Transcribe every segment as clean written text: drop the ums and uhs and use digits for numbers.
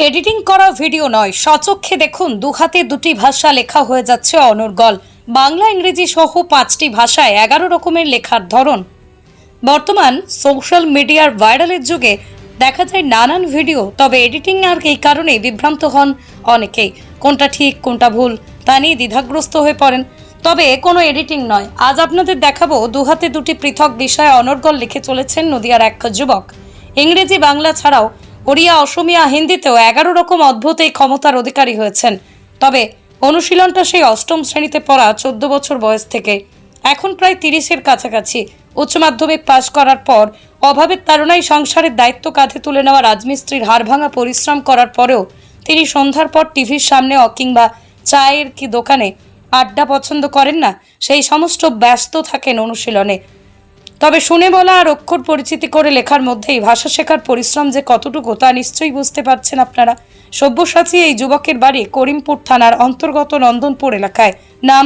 Editing করা video নয়, স্বচক্ষে দেখুন দুহাতে দুটি ভাষা লেখা হয়ে যাচ্ছে অনর্গল। বাংলা, ইংরেজি সহ 5টি ভাষায় 11 রকমের লেখার ধরন। বর্তমান সোশ্যাল মিডিয়ার ভাইরালের যুগে দেখা যায় নানান ভিডিও, তবে এডিটিং আর এই কারণেই বিভ্রান্ত হন অনেকেই। কোনটা ঠিক কোনটা ভুল তা নিয়ে দ্বিধাগ্রস্ত হয়ে পড়েন। তবে কোনো এডিটিং নয়, আজ আপনাদের দেখাবো দুহাতে দুটি পৃথক বিষয়ে অনর্গল লিখে চলেছেন নদিয়ার এক যুবক। ইংরেজি বাংলা ছাড়াও ওড়িয়া, অসমিয়া, হিন্দিতেও 11 রকম অদ্ভুত এই ক্ষমতার অধিকারী হয়েছেন। তবে অনুশীলনটা সেই 8ম শ্রেণীতে পড়া 14 বছর বয়স থেকে। এখন প্রায় 30-এর কাছাকাছি। উচ্চ মাধ্যমিক পাশ করার পর অভাবের তাড়নায় সংসারের দায়িত্ব কাঁধে তুলে নেওয়া রাজমিস্ত্রির হাড়ভাঙা পরিশ্রম করার পরেও তিনি সন্ধ্যার পর টিভির সামনে কিংবা চায়ের কি দোকানে আড্ডা পছন্দ করেন না। সেই সমস্ত ব্যস্ত থাকেন অনুশীলনে। তবে শুনে বলা আর অক্ষর পরিচিতি করে লেখার মধ্যেই ভাষা শেখার পরিশ্রম যে কতটুকু তা নিশ্চয়ই বুঝতে পারছেন আপনারা। সব্যসাচী এই যুবকের বাড়ি করিমপুর থানার অন্তর্গত নন্দনপুর এলাকায়। নাম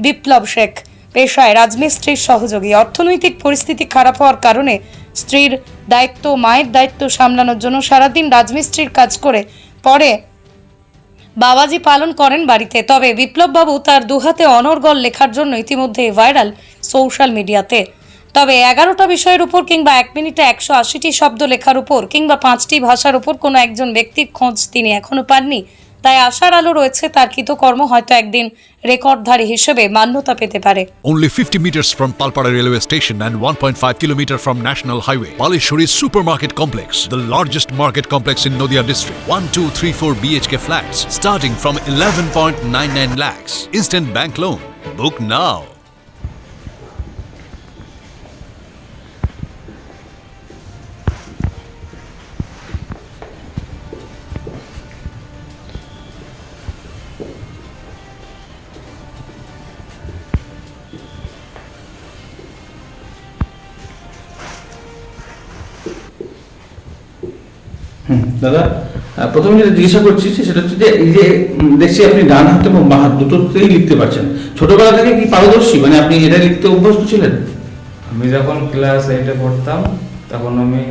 বিপ্লব শেখ, পেশায় রাজমিস্ত্রির সহযোগী। অর্থনৈতিক পরিস্থিতি খারাপ হওয়ার কারণে স্ত্রীর দায়িত্ব, মায়ের দায়িত্ব সামলানোর জন্য সারাদিন রাজমিস্ত্রির কাজ করে পরে বাবাজি পালন করেন বাড়িতে। তবে বিপ্লববাবু তার দুহাতে অনর্গল লেখার জন্য ইতিমধ্যে ভাইরাল সোশ্যাল মিডিয়াতে। তবে 11টা বিষয়ের উপর কিংবা 1 মিনিটে 180টি শব্দ লেখার উপর কিংবা 5টি ভাষার উপর কোনো একজন ব্যক্তির খোঁজ তিনি এখনো পাননি। তাই আশার আলো রয়েছে তার কৃতকর্ম হয়তো একদিন রেকর্ডধারী হিসেবে মান্যতা পেতে পারে। Only 50 meters from Palpara railway station and 1.5 kilometer from National Highway, Palishuri Supermarket Complex, the largest market complex in Nodia district. 1, 2, 3, 4 BHK flats starting from 11.99 lakhs. Instant bank loan. Book now. দাদা, প্রথমে যেটা জিজ্ঞাসা করছি সেটা হচ্ছে যে এই যে দেখছি আপনি ডান হাত এবং বাঁ হাত দুটোতেই লিখতে পারছেন, ছোটবেলা থেকে কি পারদর্শী, মানে আপনি এটা লিখতে অভ্যস্ত ছিলেন? আমি যখন ক্লাস 8-এ পড়তাম তখন আমি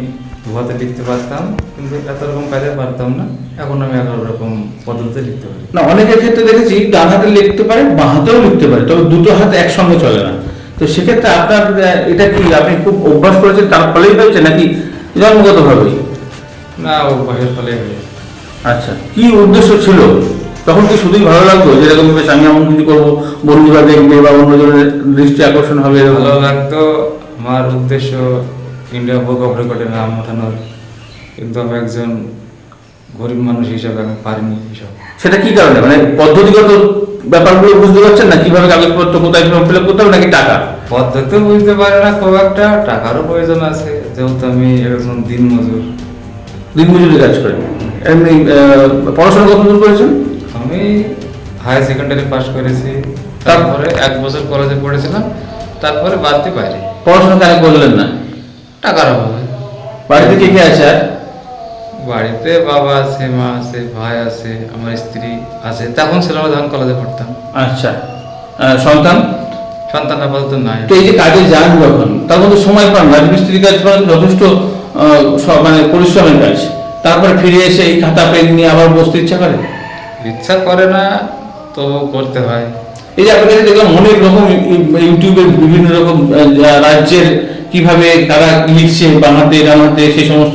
দুহাতে লিখতে পারতাম, কিন্তু এত রকম কাজে পারতাম না। এখন আমি 11 রকম পদ্ধতিতে লিখতে পারি। না, অনেকের ক্ষেত্রে দেখেছি ডান হাতে লিখতে পারে, বাঁ হাতেও লিখতে পারে, তবে দুটো হাত একসঙ্গে চলে না। তো সেক্ষেত্রে আপনার এটা কি আপনি খুব অভ্যাস করেছেন তার ফলেই হয়েছে নাকি জন্মগতভাবেই? না, ও বয়সের ফলে হয়েছে। আচ্ছা, কি উদ্দেশ্য ছিল তখন? কি শুধুই ভালো লাগতো যেরকম বেশ আমি এমন কিছু করবো, বন্ধুরা দেখবে বা অন্যজনের দৃষ্টি আকর্ষণ হবে? ভালো লাগতো। আমার উদ্দেশ্য ইন্ডিয়া বুক অফ রেকর্ডে নাম ওঠানোর, কিন্তু আমি একজন গরিব মানুষ হিসাবে আমি পারিনি এসব। সেটা কি কারণে, মানে পদ্ধতিগত ব্যাপারগুলো বুঝতে পারছেন না? কিভাবে কাগজপত্র কোথায় ফর্ম ফিল আপ করতে হবে নাকি টাকা? পদ্ধতিও বুঝতে পারি না খুব একটা, টাকারও প্রয়োজন আছে, যেহেতু আমি একজন দিনমজুরি কাজ করেন। এমনি পড়াশোনা কতদূর করেছেন? আমি হায়ার সেকেন্ডারি পাস করেছি, তারপরে 1 বছর কলেজে পড়েছিলাম, তারপরে বাড়তে বাইরে। পড়াশোনা কেন করলেন না? টাকার অভাবে। বাড়িতে কে কে আছে? আর বাড়িতে বাবা আছে, মা আছে, ভাই আছে, আমার স্ত্রী আছে। তখন ছিল না যখন কলেজে পড়তাম। আচ্ছা, সন্তান? সন্তান আপাতত নাই। তো এই যে কাজে যান যখন, তার মধ্যে সময় পান? রাজমিস্ত্রি কাজ করেন, যথেষ্ট মানে পরিশ্রমের কাজ, তারপরে ফিরে এসে এই খাতা পেন নিয়ে আবার বসতে ইচ্ছা করে? ইচ্ছা করে না, তো করতে হয়। এই যে আপনাদের দেখলাম অনেক রকম ইউটিউবে বিভিন্ন রকম রাজ্যের কিভাবে তারা লিখছে, বাংলাতে ডানাতে, সেই সমস্ত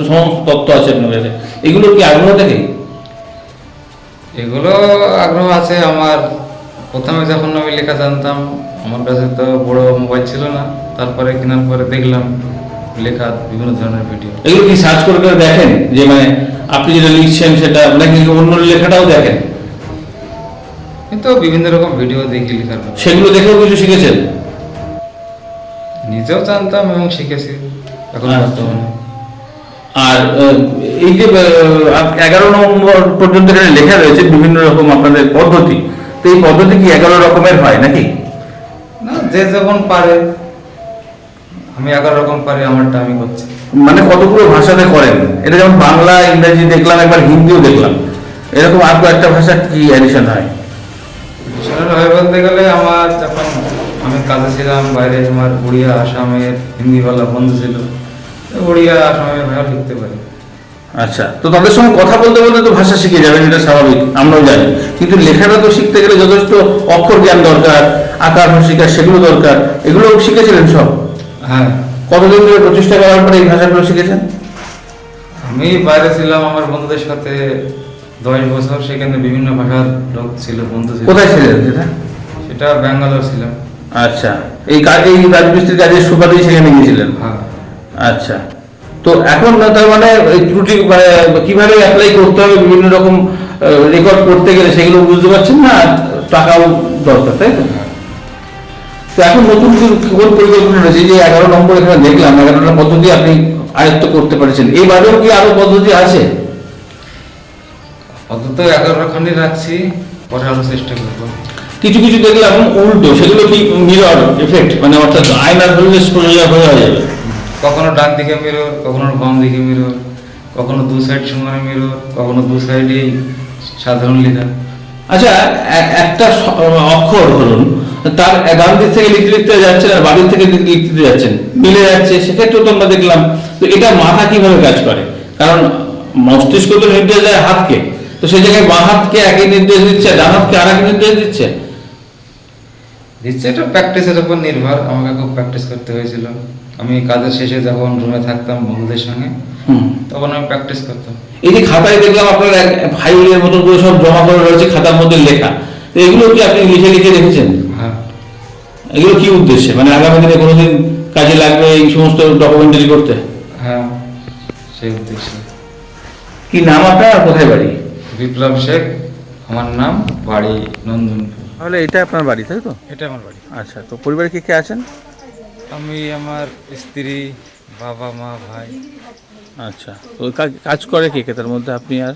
তথ্য আছে আপনার কাছে, এগুলো কি আগ্রহ থেকে? এগুলো আগ্রহ আছে আমার। প্রথমে যখন আমি লেখা জানতাম, আমার কাছে তো বড় মোবাইল ছিল না, তারপরে কেনার পরে দেখলাম লেখা বিভিন্ন ধরনের ভিডিও। এগুলো কি সার্চ করে করে দেখেন যে মানে আপনি যেটা লিখছেন সেটা নাকি অন্য লেখাটাও দেখেন? কিন্তু বিভিন্ন রকম ভিডিও দেখি লেখার, সেগুলো দেখেও কিছু শিখেছেন? নিজেও জানতাম এবং শিখেছি এখন বর্তমানে। আর এই যে 11 নম্বর পর্যন্ত এখানে লেখা রয়েছে বিভিন্ন রকম আপনাদের পদ্ধতি, তো এই পদ্ধতি কি 11 রকমের হয় নাকি? না, যে যখন পারে। আমি 11 রকম পারি, আমারটা আমি করছি। মানে কতগুলো ভাষাতে করেন এটা? যেমন বাংলা, ইংরেজি দেখলাম, একবার হিন্দিও দেখলাম, এরকম আর একটা ভাষা কি এডিশন হয়? এডিশনাল হয় বলতে গেলে আমার যখন আমি কাজে ছিলাম বাইরে, আমার উড়িয়া, আসামের হিন্দিওয়ালা বন্ধু ছিল, উড়িয়া, আসামের ভাষা লিখতে পারি। আচ্ছা, তো তাদের সঙ্গে কথা বলতে বলতে তো ভাষা শিখে যাবেন, এটা স্বাভাবিক, আমরাও জানি। কিন্তু লেখাটা তো শিখতে গেলে যথেষ্ট অক্ষর জ্ঞান দরকার, আকার ভাষিকা সেগুলো দরকার, এগুলো শিখেছিলেন সব? হ্যাঁ, কতদিন ধরে প্রচেষ্টা করার পরে এই ভাষাগুলো শিখেছেন? আমি বাইরে ছিলাম আমার বন্ধুদের সাথে 10 বছর, সেখানে বিভিন্ন ভাষার লোক ছিল, বন্ধু ছিল। কোথায় ছিলেন সেটা? সেটা ব্যাঙ্গালোর ছিলাম। আচ্ছা, এই কাজ, এই রাজমিস্ত্রির কাজের সুবাদেই সেখানে গিয়েছিলেন? হ্যাঁ, আচ্ছা, তো এখন না তার মানে এই ত্রুটি মানে কিভাবে অ্যাপ্লাই করতে হবে বিভিন্ন রকম রেকর্ড করতে গেলে সেগুলো বুঝতে পারছেন না, টাকাও দরকার, তাই তো? তো এখন নতুন কোন পরিকল্পনা রয়েছে? যে 11 নম্বর এখানে দেখলাম, 11টা পদ্ধতি আপনি আয়ত্ত করতে পেরেছেন, এবারেও কি আরো পদ্ধতি আছে? অন্তত 11খানি রাখছি, পরে আরো চেষ্টা করবো। কিছু কিছু দেখলাম উল্টো, সেগুলো কি মিরর এফেক্ট, মানে অর্থাৎ আয়না ধরলে সোজা হয়ে যাবে? কখনো ডান দিকে মিরর, কখনো বাম দিকে মিরর, কখনো দু সাইড সমান মিরর, কখনো দু সাইডেই সাধারণ লেখা। আচ্ছা, একটা অক্ষর ধরুন, তার ডান দিক থেকে লিখতে লিখতে যাচ্ছেন আর বাড়ির থেকে লিখতে যাচ্ছেন, মিলে যাচ্ছে, সেক্ষেত্রেও তো আমরা দেখলাম। তো এটা মাথা কিভাবে কাজ করে? কারণ মস্তিষ্ক তো নির্দেশ দেয় হাতকে, তো সেই জায়গায় বাঁ হাতকে একই নির্দেশ দিচ্ছে, ডান হাতকে আর এক নির্দেশ দিচ্ছে। এটা প্র্যাকটিসের উপর নির্ভর, আমাকে খুব প্র্যাকটিস করতে হয়েছিল। আমি কাজের শেষে যখন রুমে থাকতাম বন্ধুদের সঙ্গে, তখন আমি প্র্যাকটিস করতাম। এই যে খাতায় দেখলাম আপনার ফাইলের মতো করে সব জমা করে রয়েছে, খাতার মধ্যে লেখা, তো এগুলো কি আপনি লিখে লিখে রেখেছেন? হ্যাঁ, এগুলো কি উদ্দেশ্যে, মানে আগামী দিনে কোনোদিন কাজে লাগবে এই সমস্ত ডকুমেন্টারি করতে? হ্যাঁ, সেই উদ্দেশ্যে। কি নাম আপনার আর কোথায় বাড়ি? বিপ্লব শেখ আমার নাম, বাড়ি নন্দন। তাহলে এটা আপনার বাড়ি, তাই তো? এটা আমার বাড়ি। আচ্ছা, তো পরিবারে কে কে আছেন? আমি, আমার স্ত্রী, বাবা, মা, ভাই। আচ্ছা, তো কাজ করে কে কে তার মধ্যে, আপনি আর?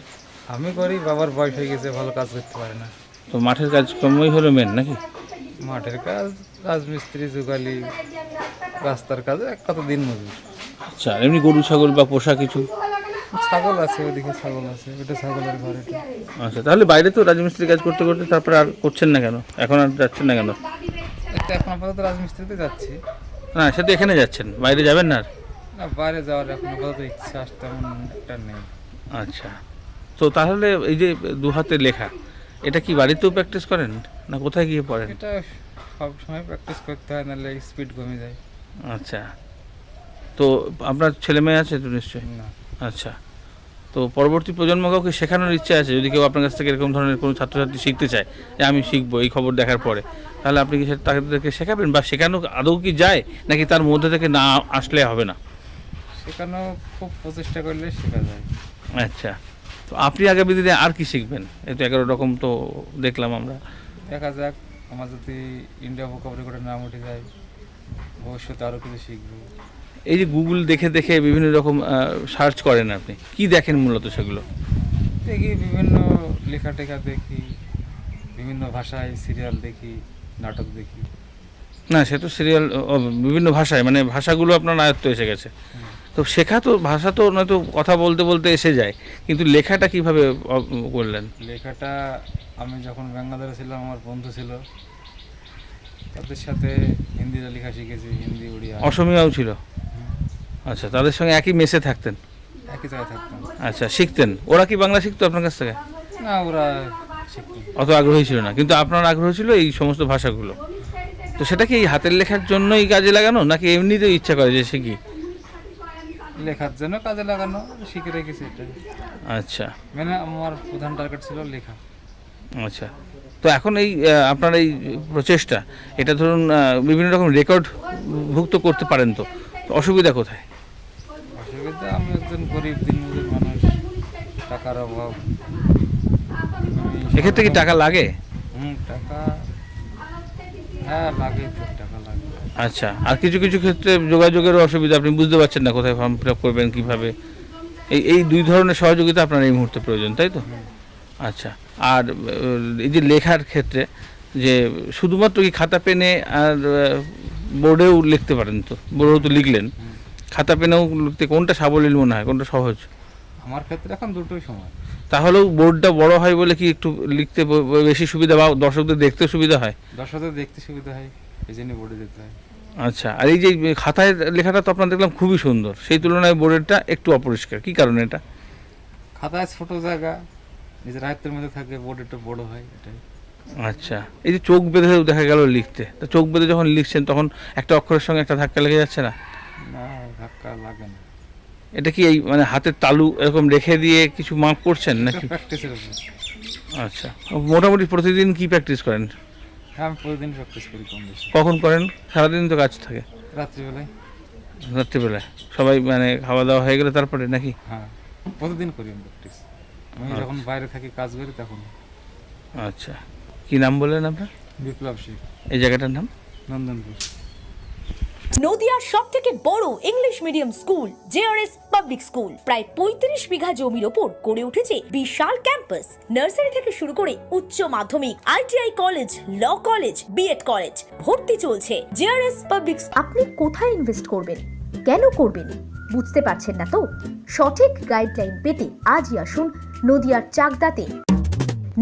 আমি করি, বাবার বয়স হয়ে গেছে, ভালো কাজ করতে পারে না। তো মাঠের কাজকর্মই হলো মেন নাকি? মাঠের কাজ, রাজমিস্ত্রি, যুগালি, রাস্তার কাজ, কত দিন মজুর। আচ্ছা, আর এমনি গরু ছাগল বা পোষা কিছু? ছাগল আছে, ওদিকে ছাগল আছে, ওটা ছাগলের ঘর এটা। আচ্ছা, তাহলে বাইরে তো রাজমিস্ত্রি কাজ করতে করতে তারপরে আর করছেন না কেন, এখন আর যাচ্ছেন না কেন? এখন আপাতত রাজমিস্ত্রিতে যাচ্ছি। না, সে তো এখানে যাচ্ছেন, বাইরে যাবেন না আর? না, বাইরে যাওয়ার এখন আপাতত ইচ্ছা তেমন একটা নেই। আচ্ছা, তো তাহলে এই যে দু হাতে লেখা, এটা কি বাড়িতেও প্র্যাকটিস করেন না কোথায় গিয়ে পড়েন? এটা সব সময় প্র্যাকটিস করতে হয়, নাহলে স্পিড কমে যায়। আচ্ছা, তো আপনার ছেলে মেয়ে আছে তো নিশ্চয়ই? না, আচ্ছা, তো পরবর্তী প্রজন্মকেও কি শেখানোর ইচ্ছা আছে? যদি কেউ আপনার কাছ থেকে এরকম ধরনের কোনো ছাত্রছাত্রী শিখতে চায় যে আমি শিখবো এই খবর দেখার পরে, তাহলে আপনি কি তাদেরকে শেখাবেন, বা শেখানো আদৌ কি যায়, নাকি তার মধ্যে থেকে না আসলে হবে না? শেখানো খুব প্রচেষ্টা করলে শেখা যায়। আচ্ছা, তো আপনি আগামী দিনে আর কি শিখবেন? এই তো 11 রকম তো দেখলাম আমরা। দেখা যাক, আমার যদি ইন্ডিয়া বুক অফ রেকর্ডের নাম উঠে যায়, ভবিষ্যতে আরও কিছু শিখবো। এই যে গুগল দেখে দেখে বিভিন্ন রকম সার্চ করেন, আপনি কি দেখেন মূলত সেগুলো? দেখি বিভিন্ন লেখা টেখা দেখি, বিভিন্ন ভাষায় সিরিয়াল দেখি, নাটক দেখি। না, সে তো সিরিয়াল বিভিন্ন ভাষায়, মানে ভাষাগুলো আপনার আয়ত্ত এসে গেছে। তো শেখা তো ভাষা তো নয়তো কথা বলতে বলতে এসে যায়, কিন্তু লেখাটা কিভাবে করলেন? লেখাটা আমি যখন ব্যাঙ্গালোরে ছিলাম, আমার বন্ধু ছিল, তাদের সাথে হিন্দিতে লেখা শিখেছি, হিন্দি, উড়িয়া। অসমীয়াও ছিল? আচ্ছা, তাদের সঙ্গে একই মেসে থাকতেন? একই জায়গায় থাকতাম। আচ্ছা, শিখতেন? ওরা কি বাংলা শিখতো আপনার কাছ থেকে? না, ওরা শিখতো। অত আগ্রহী ছিল না, কিন্তু আপনার আগ্রহ ছিল এই সমস্ত ভাষাগুলো। তো সেটা কি এই হাতের লেখার জন্যই কাজে লাগানো, নাকি এমনিতেই ইচ্ছা করে যে শিখি? লেখার জন্য কাজে লাগানো, শিখে রেখেছি এটা। আচ্ছা, মানে আমার প্রধান টার্গেট ছিল লেখা। আচ্ছা, তো এখন এই আপনার এই প্রচেষ্টা, এটা ধরুন বিভিন্ন রকম রেকর্ড ভুক্ত করতে পারেন, তো অসুবিধা কোথায়? অসুবিধা, আমি একজন গরিব দিনমজুর মানুষ, টাকার অভাব। এক্ষেত্রে কি টাকা লাগে? টাকা, হ্যাঁ লাগে, তো টাকা লাগে। আচ্ছা, আর কিছু কিছু ক্ষেত্রে যোগাযোগের অসুবিধা, আপনি বুঝতে পারছেন না কোথায় ফর্ম ফিল আপ করবেন, কীভাবে, এই দুই ধরনের সহযোগিতা আপনার এই মুহূর্তে প্রয়োজন, তাই তো? আচ্ছা, আর এই যে লেখার ক্ষেত্রে, যে শুধুমাত্র কি খাতা পেনে আর বোর্ডেও লিখতে পারেন, তো বোর্ডেও তো লিখলেন, খাতা পেনেও লিখতে কোনটা সাবলীল মনে হয়, কোনটা সহজ? আমার ক্ষেত্রে এখন দুটোই সময়। তাহলেও বোর্ডটা বড় হয় বলে কি একটু লিখতে বেশি সুবিধা, বা দর্শকদের দেখতে সুবিধা হয়? দর্শকদের দেখতে সুবিধা হয়, এই জন্য বোর্ডে দিতে হয়। আচ্ছা, আর এই যে খাতায় লেখাটা তো আপনার দেখলাম খুবই সুন্দর, সেই তুলনায় বোর্ডেরটা একটু অপরিষ্কার, কী কারণে এটা? খাতায় ছোট জায়গা, নিজের আয়ত্তের মধ্যে থাকে, বোর্ড একটু বড় হয়, এটাই। আচ্ছা, এই যে চোখ বেঁধে দেখা গেল লিখতে, তো চোখ বেঁধে যখন লিখছেন তখন একটা অক্ষরের সঙ্গে একটা ধাক্কা লেগে যাচ্ছে না? না, ধাক্কা লাগে না। এটা কি এই মানে হাতের তালু এরকম রেখে দিয়ে কিছু মাপ করছেন নাকি? প্র্যাকটিসের উপর। আচ্ছা, মোটামুটি প্রতিদিন কি প্র্যাকটিস করেন? হ্যাঁ, আমি প্রতিদিন প্র্যাকটিস করি কম বেশি। কখন করেন? সারাদিন তো কাজ থাকে। রাত্রিবেলায়। রাত্রিবেলায় সবাই মানে খাওয়া দাওয়া হয়ে গেলে তারপরে নাকি? হ্যাঁ, প্রতিদিন করি আমি প্র্যাকটিস। আমি যখন বাইরে থাকি কাজ করি তখন। আচ্ছা, কি নাম বললেন আপনার? বিপ্লব শেখ, এই জায়গাটার নাম? নন্দনপুর। নদিয়ার সব থেকে বড় English medium school JRS public school প্রায় ৩৫ বিঘা জমির ওপর গড়ে উঠেছে বিশাল ক্যাম্পাস। নার্সারি থেকে শুরু করে উচ্চ মাধ্যমিক, ITI college, law college, BEd college, ভর্তি চলছে। JRS public. আপনি কোথায় ইনভেস্ট করবেন, কেন করবেন, বুঝতে পারছেন না তো? সঠিক গাইডলাইন পেতে আজই আসুন নদিয়ার চাকদাতে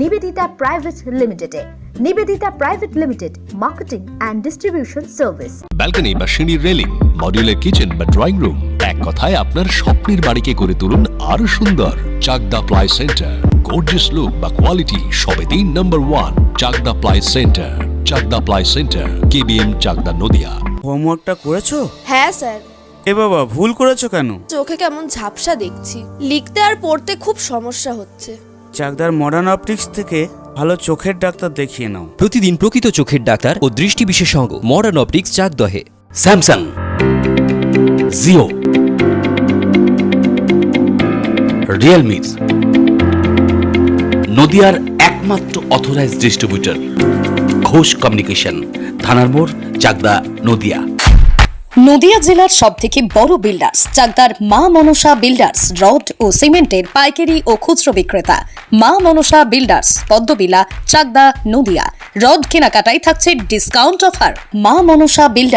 নিবেদিতা প্রাইভেট লিমিটেডে। Nivedita private limited, marketing and distribution service. Balcony বা সিঁড়ির রেলিং, মডিউলার কিচেন বা ড্রয়িং রুম, এক কথায় আপনার স্বপ্নের বাড়িকে করে তুলুন আরো সুন্দর। Chakdah ply centre, gorgeous look বা কোয়ালিটি সবে 3 নম্বর 1 Chakdah ply centre. Chakdah ply centre, KBM, Chakdah, Nadia. হোমওয়ার্কটা করেছো? হ্যাঁ স্যার। এ বাবা, ভুল করেছো কেন? চোখে কেমন ঝাপসা দেখছি, লিখতে আর পড়তে খুব সমস্যা হচ্ছে। চাকদার মডার্ন অপটিক্স থেকে ভালো চোখের ডাক্তার দেখিয়ে নাও। প্রতিদিন প্রকৃত চোখের ডাক্তার ও দৃষ্টি বিশেষজ্ঞ মডার্ন অপটিক্স, চাকদহে। স্যামসাং, জিও, রিয়েলমি, নদিয়ার একমাত্র অথরাইজড ডিস্ট্রিবিউটর ঘোষ কমিউনিকেশন, থানার মোড়, চাকদা, নদিয়া। নদিয়া জেলার সব থেকে বড় বিল্ডার্স চাকদার মা মনসা বিল্ডার্স, রড ও সিমেন্টের পাইকারি ও খুচরো বিক্রেতা। মা মনসা বিল্ডার্স, পদ্মবিলা, চাকদা, নদিয়া। রড কেনাকাটায় থাকছে ডিসকাউন্ট অফার। মা মনসা বিল্ডার্স।